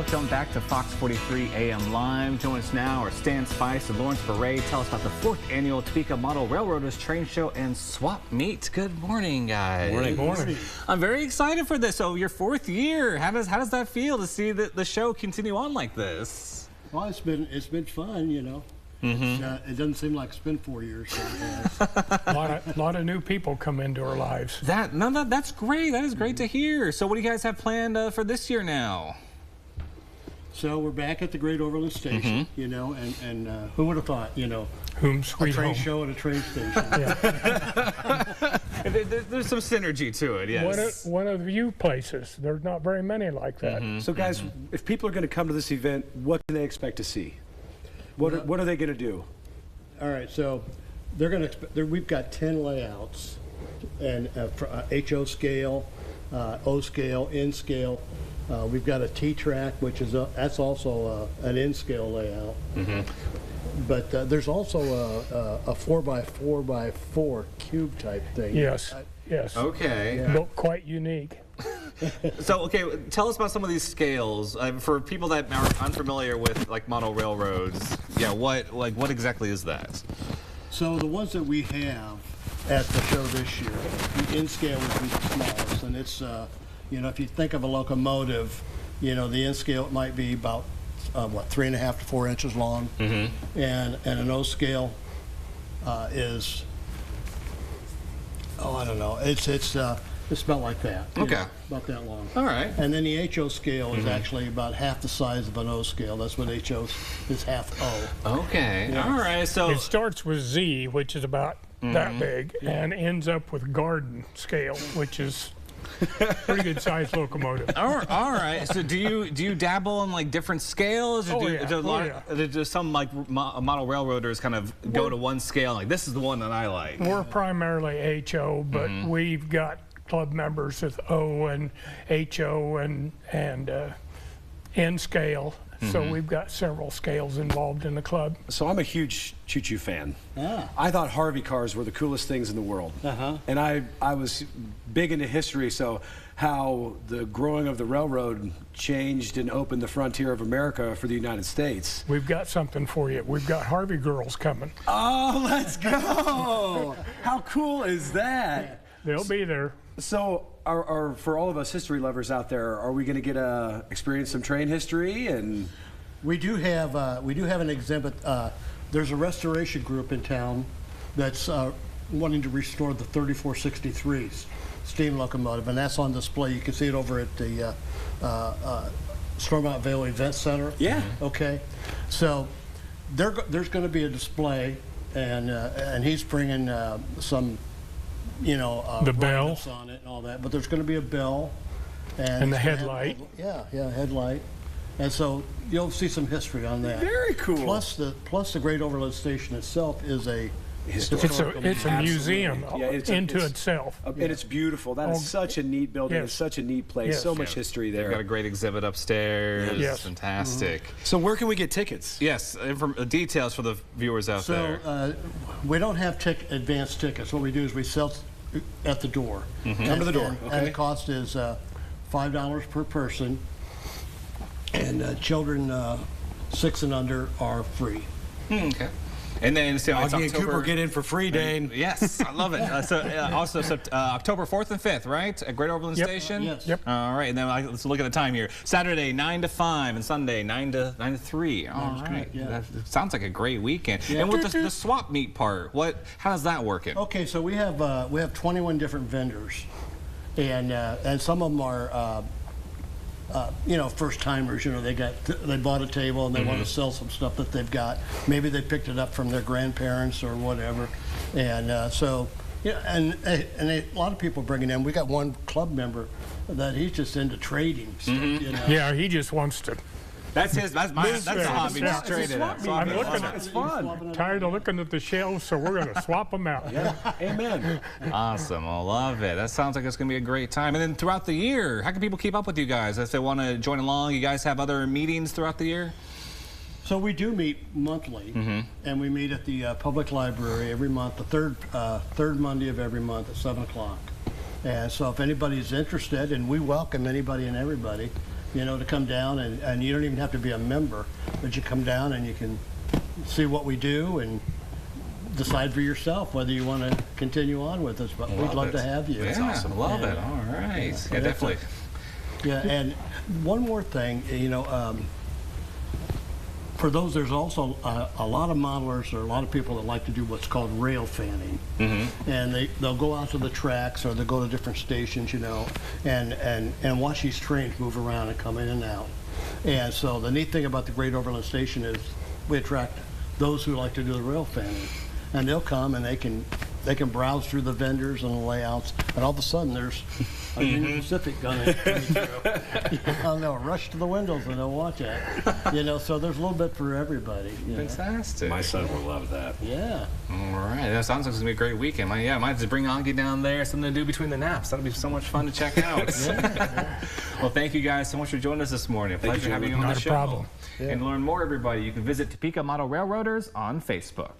Welcome back to Fox 43 AM Live. Join us now are Stan Spice and Lawrence Bouray. Tell us about the 4th annual Topeka Model Railroaders Train Show and Swap Meet. Good morning, guys. Morning. Morning. I'm very excited for this. So your 4th year. How does that feel to see the show continue on like this? Well, it's been fun, you know. It doesn't seem like it's been 4 years. So, A lot of new people come into our lives. That's great. That is great to hear. So what do you guys have planned for this year now? so we're back at the Great Overland Station, you know, and who would have thought, you know, Whom a sweet train home. show at a train station. There's some synergy to it, yes. One of the few places. There's not very many like that. So guys, if people are going to come to this event, what can they expect to see? What are they going to do? All right, so they're going to we've got 10 layouts, and HO scale, O scale, N scale. We've got a T track, which is that's also an N scale layout. But there's also a 4x4x4 cube type thing. Yes. Okay. Yeah. Built quite unique. So, okay, tell us about some of these scales. For people that are unfamiliar with, like, model railroads, yeah, what exactly is that? So the ones that we have at the show this year, the N scale would be the smallest, and it's, you know, if you think of a locomotive, you know, the N scale might be about, 3.5 to 4 inches long, and an O scale is, I don't know, it's about like that. You Okay. know, about that long. All right. And then the HO scale is actually about half the size of an O scale. That's what HO is, half O. Okay. Yeah. All right. So It starts with Z, which is about that big, and ends up with garden scale, which is pretty good sized locomotive. all right. So do you dabble in like different scales, or do some like model railroaders kind of go to one scale? Like this is the one that I like. We're primarily HO, but we've got club members with O and HO and N scale. So we've got several scales involved in the club. So I'm a huge choo-choo fan. Ah. I thought Harvey cars were the coolest things in the world. And I was big into history, so how the growing of the railroad changed and opened the frontier of America for the United States. We've got something for you. We've got Harvey girls coming. Oh, let's go! How cool is that? They'll be there. So, for all of us history lovers out there, are we going to get to experience some train history? And We do have an exhibit. There's a restoration group in town that's wanting to restore the 3463 steam locomotive, and that's on display. You can see it over at the Stormont Vale Event Center. Yeah. Okay. So there's going to be a display, and he's bringing some, you know, The bell. write-ups on it and all that. But there's going to be a bell, And the it's gonna have- headlight. Yeah, headlight. And so you'll see some history on that. Very cool. Plus the Great Overland Station itself is a historical It's a museum Yeah, it's into itself. And it's beautiful. That is such a neat building. Yes. It's such a neat place. Yes. So much history They've got a there. great exhibit upstairs. Yes. Fantastic. So where can we get tickets? Yes. Details for the viewers out there. So we don't have advanced tickets. What we do is we sell at the door. Come to the door. And Okay. the cost is $5 per person, and children 6 and under are free. Okay. And then so it's Augie and October. Cooper get in for free, Dane. Yes, I love it. Also, October 4th and 5th, right? At Great Overland Yep. Station? Yes. Yep. All right, and then let's look at the time here. Saturday, 9 to 5, and Sunday, 9 to 3. All right. correct, yeah. That sounds like a great weekend. Yeah. And with the swap meet part, how does that work? Okay, so we have 21 different vendors, and some of them are you know, first timers. You know, they bought a table and they want to sell some stuff that they've got. Maybe they picked it up from their grandparents or whatever, and so yeah, and a lot of people bring it in. We got one club member that he's just into trading stuff. You know? Yeah, he just wants to. That's a hobby. Yeah. Just trade it up. I'm looking It's fun. tired of looking at the shelves, so we're going to swap them out. Amen. Awesome. I love it. That sounds like it's going to be a great time. And then throughout the year, how can people keep up with you guys if they want to join along? You guys have other meetings throughout the year? So we do meet monthly, and we meet at the public library every month, the third Monday of every month at 7 o'clock. And so if anybody's interested, and we welcome anybody and everybody, you know, to come down, and you don't even have to be a member, but you come down and you can see what we do and decide for yourself whether you want to continue on with us. But we'd love to have you. Yeah, awesome. Love it. All right. Yeah, definitely. Yeah, and one more thing, you know, for those, there's also a lot of modelers or a lot of people that like to do what's called rail fanning. And they'll go out to the tracks or they'll go to different stations, you know, and watch these trains move around and come in and out. And so the neat thing about the Great Overland Station is we attract those who like to do the rail fanning. And they'll come and they can browse through the vendors and the layouts, and all of a sudden there's a Union Pacific gunning through. And they'll rush to the windows and they'll watch it. You know, so there's a little bit for everybody. Fantastic. My son will love that. Yeah. All right. That sounds like it's going to be a great weekend. I might just bring Augie down there, something to do between the naps. That'll be so much fun to check out. Well, thank you guys so much for joining us this morning. A pleasure having you on the show. Not a problem. And to learn more, everybody, you can visit Topeka Model Railroaders on Facebook.